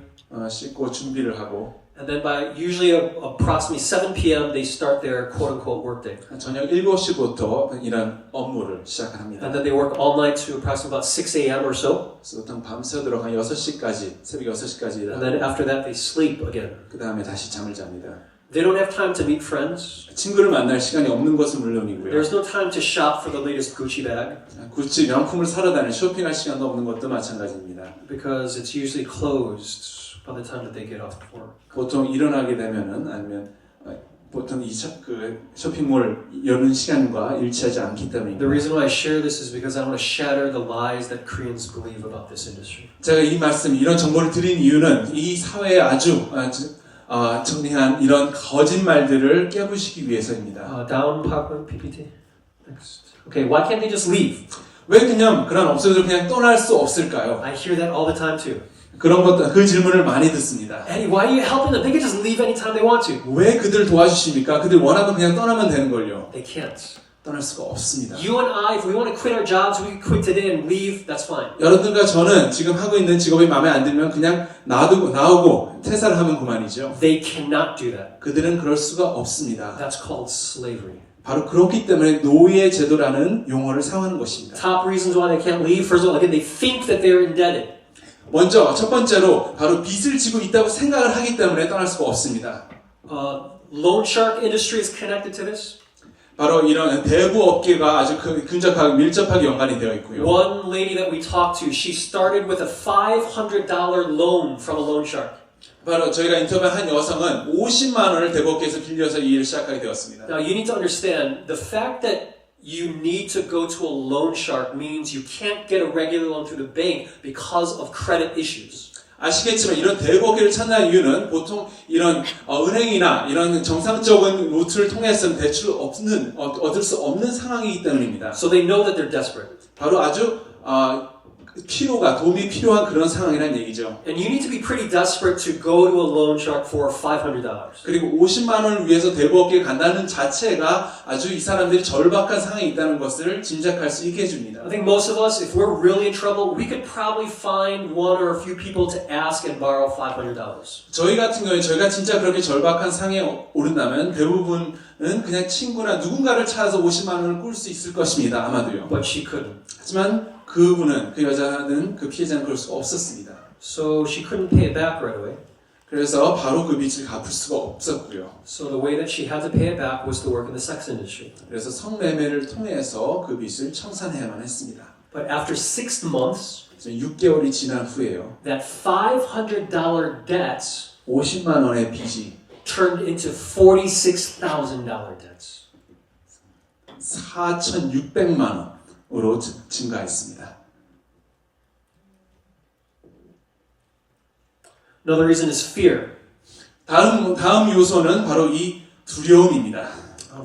씻고 준비를 하고 And then by usually approximately 7 p.m. they start their quote-unquote workday. 저녁 7시부터 이런 업무를 시작합니다. And then they work all night to approximately about 6 a.m. or so. 그래서 보통 밤새도록 한 6시까지, 새벽 6시까지 And then 일하고 after that they sleep again. 그 다음에 다시 잠을 잡니다. They don't have time to meet friends. 친구를 만날 시간이 없는 것은 물론이고요. There's no time to shop for the latest Gucci bag 구찌 명품을 사러 다니는 쇼핑할 시간도 없는 것도 마찬가지입니다. because it's usually closed by the time that they get off work. 보통 일어나게 되면은 아니면 보통 그 쇼핑몰 여는 시간과 일치하지 않기 때문입니다. The reason why I share this is because I want to shatter the lies that Koreans believe about this industry. 제가 이 말씀, 이런 정보를 드린 이유는 이 사회에 아주 정리한 이런 거짓말들을 깨부시기 위해서입니다. Down PowerPoint PPT. Next. Okay, why can't they just leave? 왜 그냥 그런 업소들 그냥 떠날 수 없을까요? I hear that all the time too. 그런 것도 그 질문을 많이 듣습니다. Eddie, why are you helping them? They can just leave anytime they want to. 왜 그들 도와주십니까? 그들 원하면 그냥 떠나면 되는 걸요. They can't. 떠날 수가 없습니다. You and I, if we want to quit our jobs, we can quit today and leave. That's fine. 여러분들과 저는 지금 하고 있는 직업이 마음에 안 들면 그냥 나오고 퇴사를 하면 그만이죠. They cannot do that. 그들은 그럴 수가 없습니다. That's called slavery. 바로 그렇기 때문에 노예 제도라는 용어를 사용하는 것입니다. Top reasons why they can't leave. First of all, again, they think that they're indebted. 먼저 첫 번째로 바로 빚을 지고 있다고 생각을 하기 때문에 떠날 수가 없습니다. Loan shark industry is connected to this. 바로 이런 대부 업계가 아주 근접하게 밀접하게 연관이 되어 있고요. One lady that we talked to, she started with a $500 loan from a loan shark. 바로 저희가 인터뷰한 한 여성은 50만 원을 대부업계에서 빌려서 이 일을 시작하게 되었습니다. Now you need to understand the fact that you need to go to a loan shark means you can't get a regular loan through the bank because of credit issues. 아시겠지만 이런 대부업계를 찾는 이유는 보통 이런 은행이나 이런 정상적인 루트를 통해서는 대출을 얻을 수 없는 상황이기 때문입니다. So they know that they're desperate. 바로 아주 도움이 필요한 그런 상황이라는 얘기죠. And you need to be pretty desperate to go to a loan shark for $500. 그리고 50만 원을 위해서 대부업계에 간다는 자체가 아주 이 사람들이 절박한 상황에 있다는 것을 짐작할 수 있게 해줍니다. I think most of us, if we're really in trouble, we could probably find one or a few people to ask and borrow $500. 저희 같은 경우에 저희가 진짜 그렇게 절박한 상황에 오른다면 대부분은 그냥 친구나 누군가를 찾아서 50만 원을 꿀 수 있을 것입니다. 아마도요. But she couldn't. 하지만 그 여자는 그 피해자는 그럴 수가 없었습니다. So she couldn't pay it back right away. 그래서 바로 그 빚을 갚을 수가 없었고요. So the way that she had to pay it back was to work in the sex industry. 그래서 성매매를 통해서 그 빚을 청산해야만 했습니다. But after 6 months, 6개월이 지난 후에요. that $500 debt 50만 원의 빚이 turned into $46,000 debts. 4,600만 원으로 증가했습니다. Another reason is fear. 다음 요소는 바로 이 두려움입니다.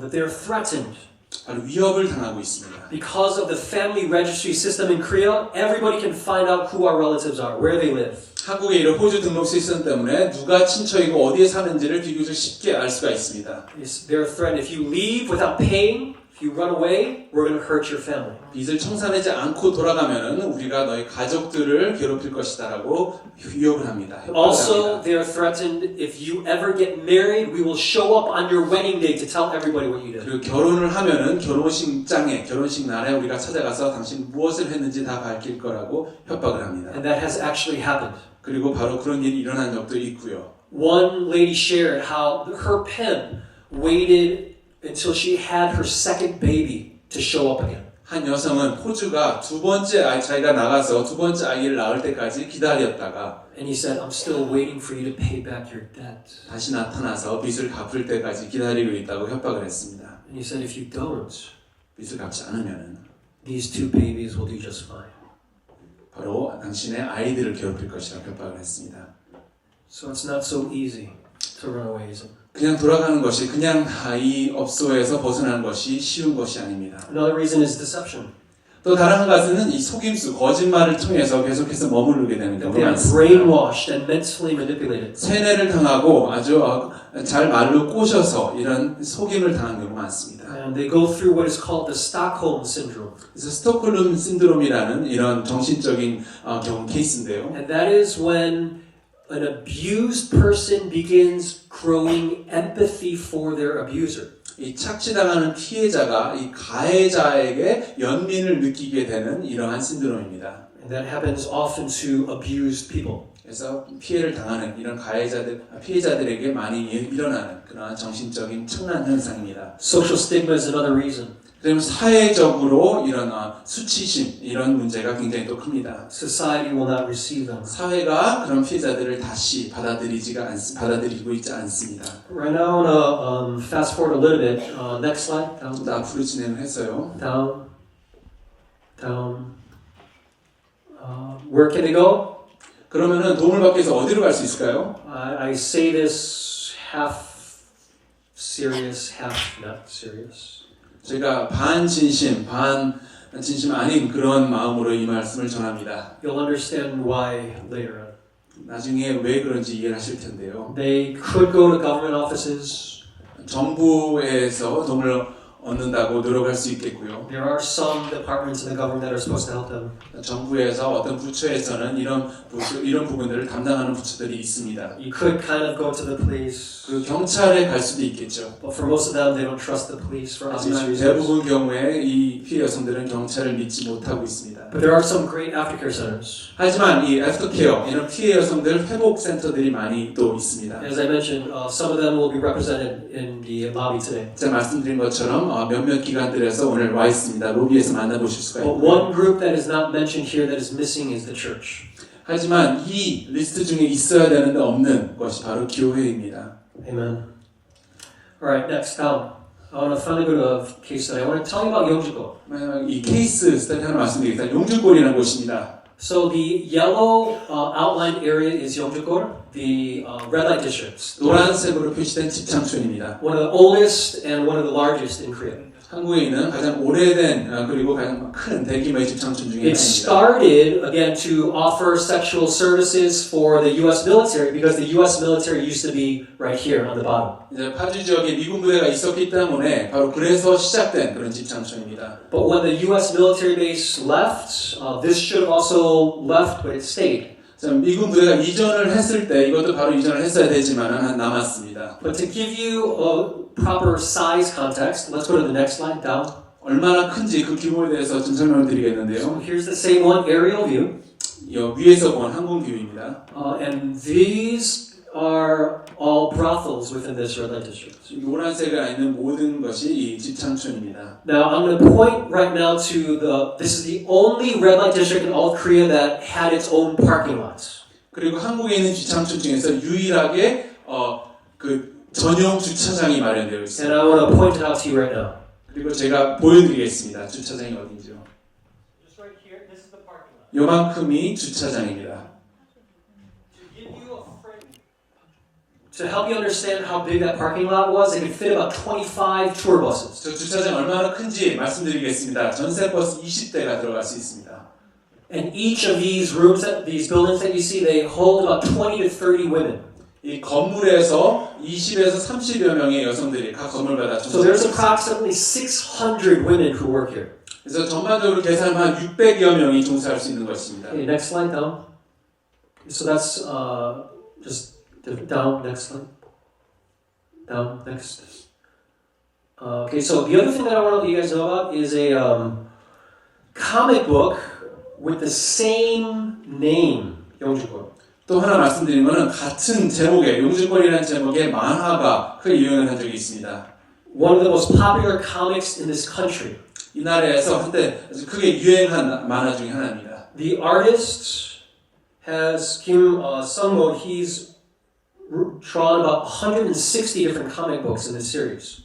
That they are threatened. 바로 위협을 당하고 있습니다. Because of the family registry system in Korea, everybody can find out who our relatives are, where they live. 한국의 이런 호주 등록 시스템 때문에 누가 친척이고 어디에 사는지를 비교적 쉽게 알 수가 있습니다. They're threatened. If you leave without paying, if you run away, we're going to hurt your family. 빚을 청산하지 않고 돌아가면은 우리가 너희 가족들을 괴롭힐 것이다라고 위협을 합니다. Also, 협박을 합니다. they are threatened. If you ever get married, we will show up on your wedding day to tell everybody what you did. 그리고 결혼을 하면은 결혼식장에 결혼식 날에 우리가 찾아가서 당신 무엇을 했는지 다 밝힐 거라고 협박을 합니다. And that has actually happened. 그리고 바로 그런 일이 일어난 적도 있고요. One lady shared how her pen waited until she had her second baby to show up again. 한 여성은 호주가 두 번째 아이 자기가 나가서 두 번째 아이를 낳을 때까지 기다렸다가 And he said, I'm still waiting for you to pay back your debt. 다시 나타나서 빚을 갚을 때까지 기다리고 있다고 협박을 했습니다. And he said, if you don't, 빚을 갚지 않으면은 these two babies will do just fine. 바로 당신의 아이들을 괴롭힐 것이라고 협박을 했습니다. So it's not so easy to run away, is it? 그냥 돌아가는 것이 그냥 이 업소에서 벗어나는 것이 쉬운 것이 아닙니다. Another reason is deception. 또 다른 한 가지는 이 속임수, 거짓말을 통해서 계속해서 머무르게 되는 That 경우가 they are 많습니다. brainwashed and mentally manipulated. 세뇌를 당하고 아주 잘 말로 꼬셔서 이런 속임을 당하는 경우가 많습니다. And they go through what is called the Stockholm syndrome. 그래서 스톡홀름 신드롬이라는 이런 정신적인 경우 케이스인데요. And that is when an abused person begins growing empathy for their abuser. 이 착취당하는 피해자가 이 가해자에게 연민을 느끼게 되는 이러한 신드롬입니다. And that happens often to abused people. 그래서 피해를 당하는 이런 피해자들에게 많이 일어나는 그러한 정신적인 청란 현상입니다. Social stigma is another reason. 그다음에 사회적으로 이런 수치심 이런 문제가 굉장히 또 큽니다. Society will not receive them. 사회가 그런 피해자들을 다시 받아들이고 있지 않습니다. Right now, I want to fast forward a little bit. Next slide. 좀 더 앞으로 진행을 했어요. Down. Where can they go? 그러면은 도움을 받기 위해서 어디로 갈 수 있을까요? I say this half serious, half not serious. 제가 반 진심 아닌 그런 마음으로 이 말씀을 전합니다. You'll understand why later on. 나중에 왜 그런지 이해를 하실 텐데요. They could go to government offices. 정부에서 도움을 얻는다고 노력할 수 있겠고요. There are some departments in the government that are supposed to help them. 정부에서 어떤 부처에서는 이런 부분들을 담당하는 부처들이 있습니다. You could kind of go to the police. 그 경찰에 갈 수도 있겠죠. But for most of them, they don't trust the police for obvious 하지만 reasons. 대부분 경우에 이 피해 여성들은 경찰을 믿지 못하고 있습니다. But there are some great aftercare centers. 하지만 이 애프터케어 이런 피해 여성들 회복 센터들이 많이 또 있습니다. As I mentioned, some of them will be represented in the lobby today. 제가 말씀드린 것처럼 몇몇 기관들에서 오늘 와 있습니다. 로비에서 만나보실 수가 But 있고요. one group that is not mentioned here that is missing is the church. 하지만 이 리스트 중에 있어야 되는데 없는 것이 바로 교회입니다. Amen. All right, next down. I want to finally go to a case study. I want to tell you about Yeongju-go. 이 케이스 스타디 하나 말씀드리겠습니다. 용주골이라는 곳입니다. So the yellow outlined area is Yeongju-go, the red light districts. 노란색으로 표시된 집창촌입니다. One of the oldest and one of the largest in Korea. 한국에 있는 가장 오래된 그리고 가장 큰 대규모의 집창촌 중에 It 하나입니다. started again to offer sexual services for the U.S. military because the U.S. military used to be right here on the bottom. 이제 파주 지역에 미군 부대가 있었기 때문에 바로 그래서 시작된 그런 집창촌입니다. But when the U.S. military base left, this should have also left, but it stayed. 자, 미군 부대가 이전을 했을 때 이것도 바로 이전을 했어야 되지만 남았습니다. But to give you a proper size context, let's go to the next slide, down. 얼마나 큰지 그 규모에 대해서 좀 설명을 드리겠는데요. So here's the same one, aerial view. 위에서 본 항공 뷰입니다. And these are all brothels within this red light district. 노란색에 있는 모든 것이 이 집창촌입니다. Now I'm going to point right now to this is the only red light district in all of Korea that had its own parking lots. 그리고 한국에 있는 집창촌 중에서 유일하게 그 전용 주차장이 마련되어 And 있습니다. I want to point it out to you right now. 그리고 제가 보여드리겠습니다. 주차장이 어딘지요. Just right here, this is the parking lot. 요만큼이 주차장입니다. To help you understand how big that parking lot was, it could fit about 25 tour buses. 저 주차장 얼마나 큰지 말씀드리겠습니다. 전세 버스 20대가 들어갈 수 있습니다. And each of these rooms, these buildings that you see, they hold about 20 to 30 women. 이 건물에서 20에서 30여 명의 여성들이 각 건물마다 So there's 종사하고 있습니다. approximately 600 women who work here. 그래서 전반적으로 계산하면 600여 명이 종사할 수 있는 것입니다. Okay, next slide down. So that's just down, next slide. Down, next. Okay, so the other thing that I want to let you guys know about is a comic book with the same name, 영주권. 또 하나 말씀드린 것은 같은 제목의 용주권이라는 제목의 만화가 크게 유행을 한 적이 있습니다. One of the most popular comics in this country. 이 나라에서 한때 아주 크게 유행한 만화 중에 하나입니다. The artist has Kim Sung-mo. He's drawn about 160 different comic books in this series.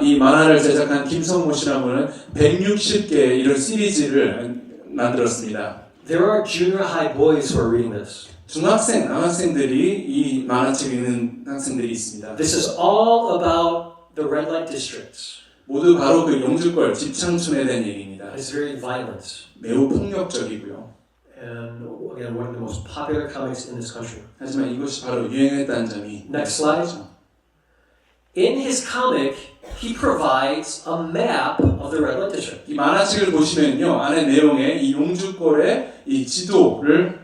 이 만화를 제작한 김성모 씨라는 분은 160개의 이런 시리즈를 만들었습니다. There are junior high boys who are reading this. 중학생, 남학생들이 이 만화책 읽는 학생들이 있습니다. This is all about the red light districts. 모두 바로 그 용주권 집창촌에 대한 얘기입니다. It's very violent. 매우 폭력적이고요. And again, one of the most popular comics in this country. 하지만 이것이 바로 유행했다는 점이 Next slide. In his comic, he provides a map of the red light district. 이 만화책을 보시면요, 안에 내용에 이 용주권의 이 지도를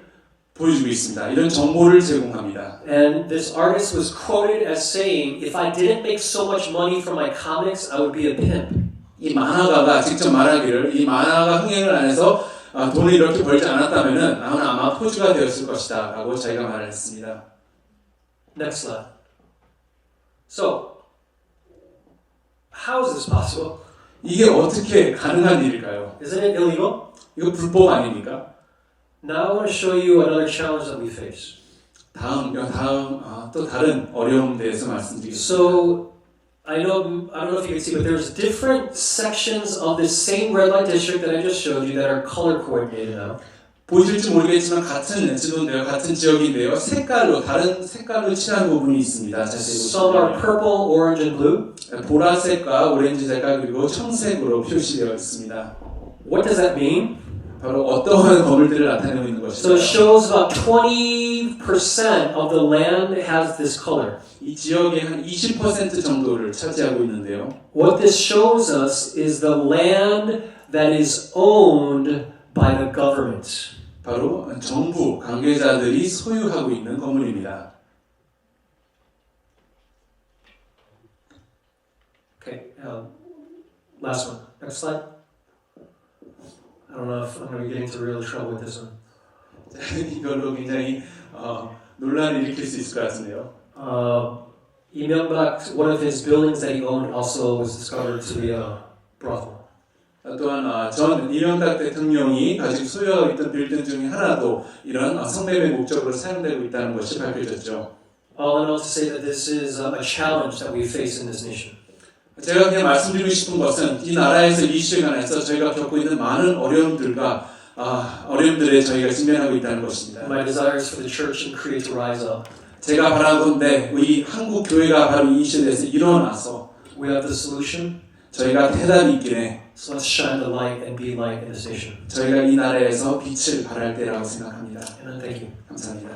보여주고 있습니다. 이런 정보를 제공합니다. And this artist was quoted as saying, "If I didn't make so much money from my comics, I would be a pimp." 이 만화가가 직접 말하기를 이 만화가 흥행을 안 해서 돈을 이렇게 벌지 않았다면은 나는 아마 포주가 되었을 것이다 라고 자기가 말을 했습니다. Next slide. So, how is this possible? 이게 어떻게 가능한 일일까요? Isn't it illegal? 이거 불법 아닙니까? Now I want to show you another challenge that we face. 또 다른 어려움 대해서 말씀드리겠습니다. So, I don't know if you can see, but there's different sections of this same red light district that I just showed you that are color coordinated now. 보실지 모르겠지만 같은 지도인데요, 같은 지역인데요, 다른 색깔로 칠한 부분이 있습니다. 자세히 Some are 보시면 purple, orange, and blue. 보라색과 오렌지 색깔 그리고 청색으로 표시되어 있습니다. What does that mean? 바로 어떠한 건물들을 나타내고 있는 So it 것일까요? shows about 20% of the land has this color. 이 지역의 한 20% 정도를 차지하고 있는데요. What this shows us is the land that is owned by the government. 바로 정부 관계자들이 소유하고 있는 건물입니다. Okay, last one. Next slide. I don't know if I'm going to get into real trouble with this one. 이걸로 굉장히 논란을 일으킬 수 있을 것 같은데요. Lee Myung-bak, one of his buildings that he owned also was discovered to be a brothel. 또한 전 이명박 대통령이 가지고 소유하고 있던 빌딩 중에 하나도 이런 성매매 목적으로 사용되고 있다는 것이 밝혀졌죠. All in all, to say that this is a challenge that we face in this nation. 제가 그냥 말씀드리고 싶은 것은 이 나라에서 이 시간에서 저희가 겪고 있는 많은 어려움들과 어려움들에 저희가 직면하고 있다는 것입니다. My desire is for the church in Korea to rise up. 제가 바라건대 우리 한국 교회가 바로 이 시대에서 일어나서 We have the solution, 저희가 대답이 있기에 so let's shine the light and be light in this nation. 저희가 이 나라에서 빛을 발할 때라고 생각합니다. And thank you. 감사합니다.